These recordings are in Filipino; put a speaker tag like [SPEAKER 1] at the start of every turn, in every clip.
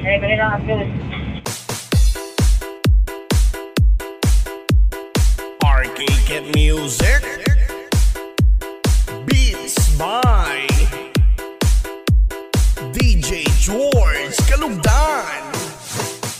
[SPEAKER 1] Eh, kanina ang news.
[SPEAKER 2] Arcade Music Beats by DJ George Kalugdan.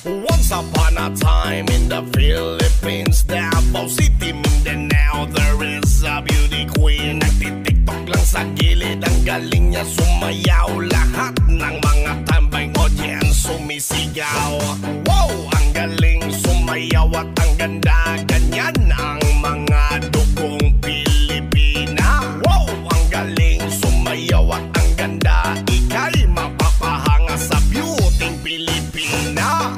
[SPEAKER 2] Once upon a time in the Philippines, Davao City, Mindanao, there is a beauty queen. Nagtitiktok lang sa gilid, ang galing niya sumayaw. Lahat ng mga tambay audience sumisigaw. Wow, ang galing sumayaw at ang ganda. Ganyan ang mga dugong Pilipina. Wow, ang galing sumayaw at ang ganda. Ika'y mapapahanga sa beauty Pilipina.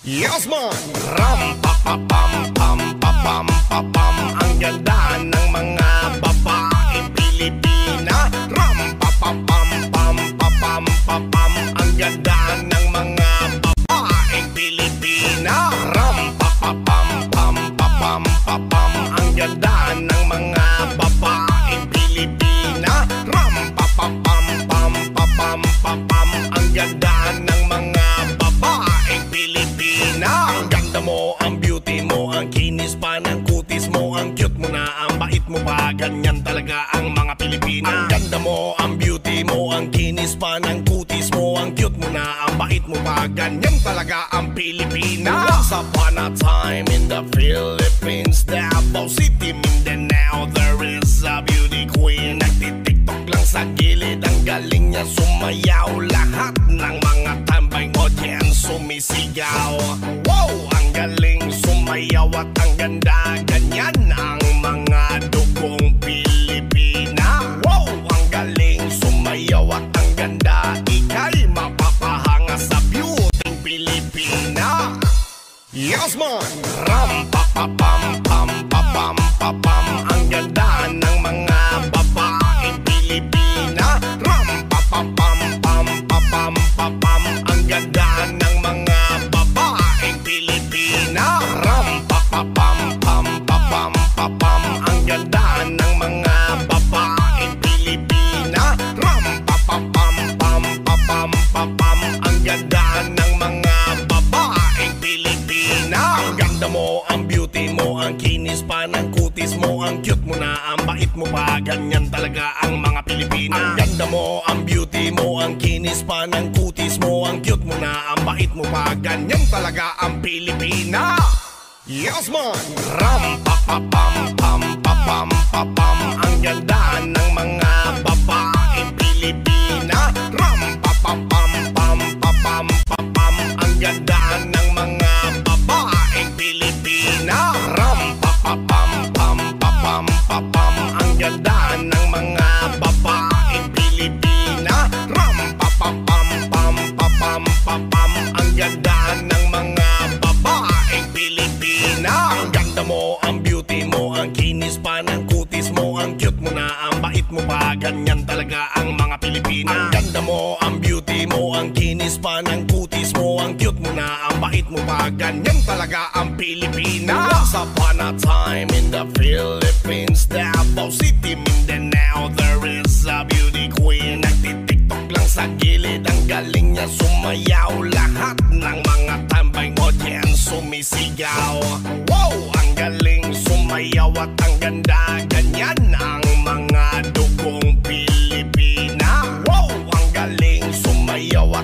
[SPEAKER 2] Yes man! Ram pa pa pam pam pa pam pa pam. Ang ganda ng mga babaeng Pilipina. Ram pa pa pam pam pa pam pa pam. Ang ganda ng mga babaeng Pilipina. Ram pa pa pam pam pa pam pa pam. Ang ganda ng mga babaeng Pilipina. Ram pa pa pam pam pa pam pa pam. Ang ganda ng mga babaeng Pilipina. Ang ganda mo, ang beauty mo, ang kinis pa ng kutis mo, ang cute mo na, ang bait mo pa. Ganyan talaga ang mga Pilipina. Ang ganda mo, ang beauty mo, ang kinis pa ng kutis mo, ang cute mo na, ang bait mo pa. Ganyan talaga ang Pilipina. Once upon a time in the Philippines, Davao City, Mindanao, there is a beauty queen. Nagtitiktok lang sa gilid, ang galing niya sumayaw. Lahat ng mga tambay audience sumisigaw. Wow, ang galing sumayaw at ang ganda. Ganyan ang mga dugong Pilipina. Wow, ang galing sumayaw at ang ganda. Ika'y mapapahanga sa beauty Pilipina. Yes man! Ram pa pa pam pam pa pam pa pam. Ang ganda ng mga babaeng Pilipina. Ram pa pa pam pam pa pam pa pam. Ang ganda ng mga babaeng Pilipina. Ram pa pa pam pam pa pam pa pam. Ang ganda ng mga babaeng Pilipina. Ram pa pa pam pam pa pam pa pam. Ang ganda ng mga babaeng Pilipina. Ang ganda mo, ang beauty mo, ang kinis pa ng kutis mo, ang cute mo na, ang bait mo pa. Ganyan talaga ang mga Pilipina. Ang ganda mo, ang beauty mo, ang kinis pa ng kutis mo, ang cute mo na, ang bait mo pa. Ganyan talaga ang Pilipina. Yes man! Ram pa pa pam pam pa pam pa pam. Ang ganda ng mga babaeng Pilipina. Ram pa pa pam pam pa pam pa pam. Ang ganda ng mga babaeng Pilipina. Ram pa pa pam pam pa pam pa pam. Ang ganda ng mga babaeng Pilipina. Ram pa pa pam pam pa pam pa pam. Ang ganda ng mga babaeng Pilipina. Ang ganda mo, ang beauty mo, ang kinis pa ng kutis mo, ang cute mo na, ang bait mo pa. Ganyan talaga ang mga Pilipina. Ang ganda mo, ang beauty mo, ang kinis pa ng kutis mo, ang cute mo na, ang bait mo pa. Ganyan talaga ang Pilipina. Once upon a time in the Philippines, Davao City, Mindanao, there is a beauty queen. Nagtitiktok lang sa gilid, ang galing niya sumayaw. Lahat ng mga tambay audience sumisigaw. Wow, ang galing sumayaw at ang ganda. Ganyan ang mga dugong Pilipina. Wow, ang galing sumayaw at